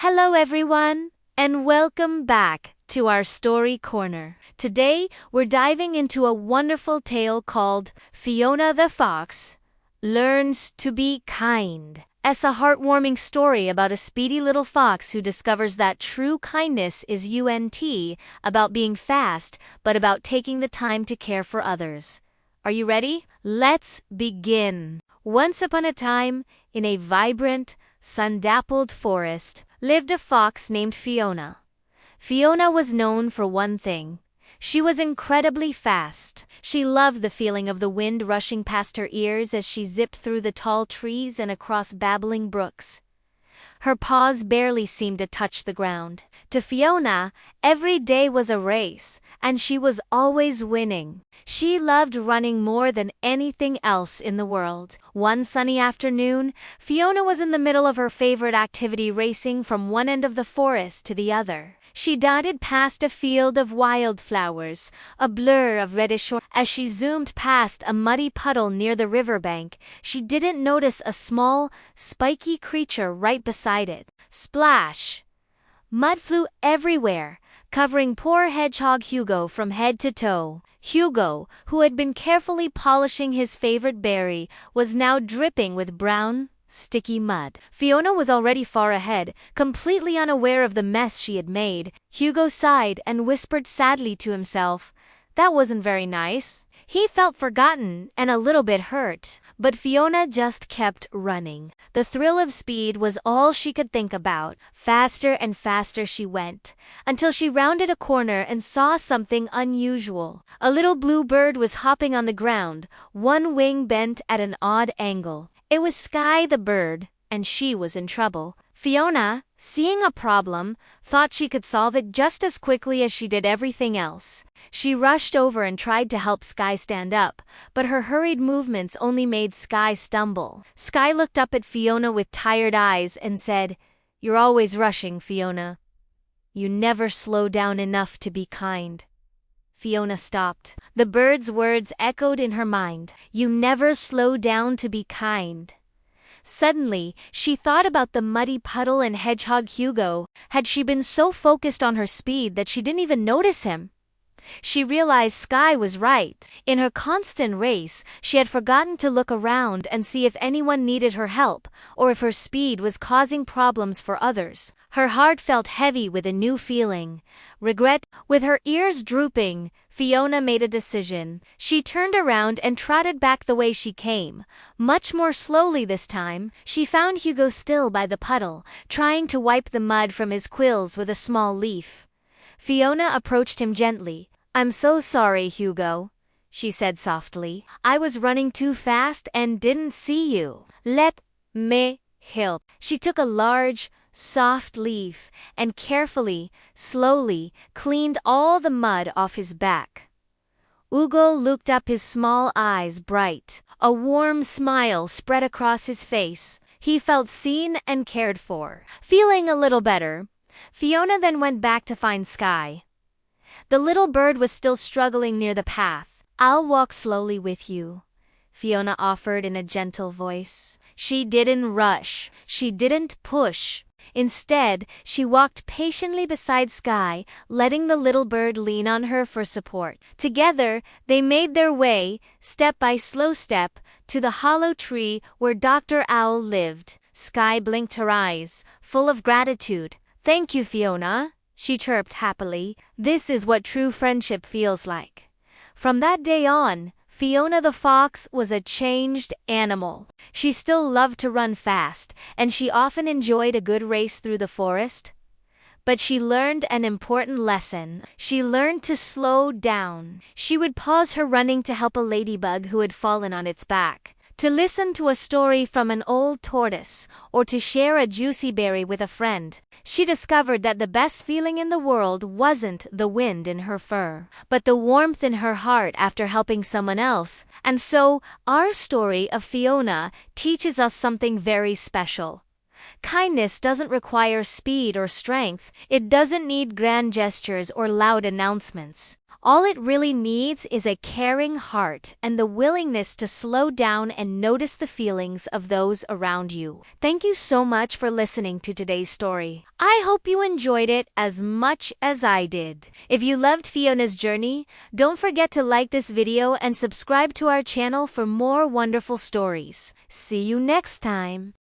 Hello everyone, and welcome back to our story corner. Today, we're diving into a wonderful tale called Fiona the Fox Learns to be Kind. It's a heartwarming story about a speedy little fox who discovers that true kindness is about being fast, but about taking the time to care for others. Are you ready? Let's begin. Once upon a time, in a vibrant, sun-dappled forest, lived a fox named Fiona. Fiona was known for one thing. She was incredibly fast. She loved the feeling of the wind rushing past her ears as she zipped through the tall trees and across babbling brooks. Her paws barely seemed to touch the ground. To Fiona, every day was a race, and she was always winning. She loved running more than anything else in the world. One sunny afternoon, Fiona was in the middle of her favorite activity, racing from one end of the forest to the other. She darted past a field of wildflowers, a blur of reddish orange. As she zoomed past a muddy puddle near the riverbank, she didn't notice a small, spiky creature right beside it. Splash! Mud flew everywhere, covering poor hedgehog Hugo from head to toe. Hugo, who had been carefully polishing his favorite berry, was now dripping with brown, sticky mud. Fiona was already far ahead, completely unaware of the mess she had made. Hugo sighed and whispered sadly to himself, "That wasn't very nice." He felt forgotten and a little bit hurt, but Fiona just kept running. The thrill of speed was all she could think about. Faster and faster she went, until she rounded a corner and saw something unusual. A little blue bird was hopping on the ground, one wing bent at an odd angle. It was Sky the bird, and she was in trouble. Fiona, seeing a problem, thought she could solve it just as quickly as she did everything else. She rushed over and tried to help Sky stand up, but her hurried movements only made Sky stumble. Sky looked up at Fiona with tired eyes and said, "You're always rushing, Fiona. You never slow down enough to be kind." Fiona stopped. The bird's words echoed in her mind. You never slow down to be kind. Suddenly, she thought about the muddy puddle and hedgehog Hugo. Had she been so focused on her speed that she didn't even notice him? She realized Sky was right. In her constant race, she had forgotten to look around and see if anyone needed her help, or if her speed was causing problems for others. Her heart felt heavy with a new feeling, regret. With her ears drooping, Fiona made a decision. She turned around and trotted back the way she came, much more slowly this time. She found Hugo still by the puddle, trying to wipe the mud from his quills with a small leaf. Fiona approached him gently. "I'm so sorry, Hugo," she said softly. "I was running too fast and didn't see you. Let me help." She took a large, soft leaf and carefully, slowly, cleaned all the mud off his back. Hugo looked up, his small eyes bright. A warm smile spread across his face. He felt seen and cared for. Feeling a little better, Fiona then went back to find Sky. The little bird was still struggling near the path. "I'll walk slowly with you," Fiona offered in a gentle voice. She didn't rush. She didn't push. Instead, she walked patiently beside Sky, letting the little bird lean on her for support. Together, they made their way, step by slow step, to the hollow tree where Dr. Owl lived. Sky blinked her eyes, full of gratitude. "Thank you, Fiona," she chirped happily. "This is what true friendship feels like." From that day on, Fiona the Fox was a changed animal. She still loved to run fast, and she often enjoyed a good race through the forest. But she learned an important lesson. She learned to slow down. She would pause her running to help a ladybug who had fallen on its back, to listen to a story from an old tortoise, or to share a juicy berry with a friend. She discovered that the best feeling in the world wasn't the wind in her fur, but the warmth in her heart after helping someone else. And so, our story of Fiona teaches us something very special. Kindness doesn't require speed or strength. It doesn't need grand gestures or loud announcements. All it really needs is a caring heart and the willingness to slow down and notice the feelings of those around you. Thank you so much for listening to today's story. I hope you enjoyed it as much as I did. If you loved Fiona's journey, don't forget to like this video and subscribe to our channel for more wonderful stories. See you next time.